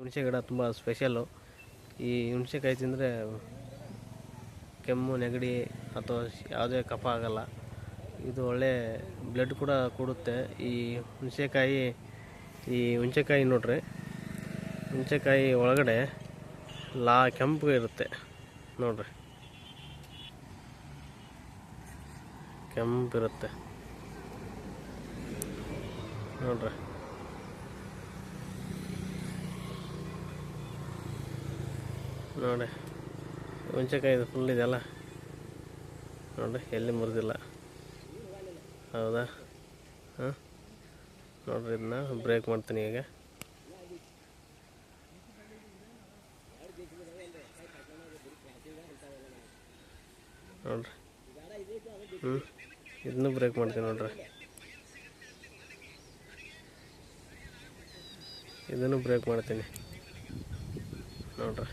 ಹುಣಸೆ ಗಿಡ ತುಂಬ ಸ್ಪೆಷಲ್ಲು. ಈ ಹುಣಸೆಕಾಯಿ ತಿಂದರೆ ಕೆಮ್ಮು ನೆಗಡಿ ಅಥವಾ ಯಾವುದೇ ಕಫ ಆಗಲ್ಲ. ಇದು ಒಳ್ಳೆ ಬ್ಲಡ್ ಕೂಡ ಕೊಡುತ್ತೆ. ಈ ಹುಣಸೆಕಾಯಿ ನೋಡ್ರಿ, ಹುಣಸೆಕಾಯಿ ಒಳಗಡೆ ಕೆಂಪು ಇರುತ್ತೆ ನೋಡ್ರಿ, ಕೆಂಪಿರುತ್ತೆ ನೋಡ್ರಿ. ನೋಡಿ ಹುಣಸೆಕಾಯಿ ಇದು ಫುಲ್ ಇದೆಲ್ಲ ನೋಡ್ರಿ, ಎಲ್ಲಿ ಮುರಿದಿಲ್ಲ. ಹೌದಾ? ಹಾಂ ನೋಡ್ರಿ, ಇದನ್ನ ಬ್ರೇಕ್ ಮಾಡ್ತೀನಿ ಈಗ. ನೋಡ್ರಿ, ಇದನ್ನು ಬ್ರೇಕ್ ಮಾಡ್ತೀನಿ ನೋಡ್ರಿ, ಇದನ್ನು ಬ್ರೇಕ್ ಮಾಡ್ತೀನಿ ನೋಡ್ರಿ.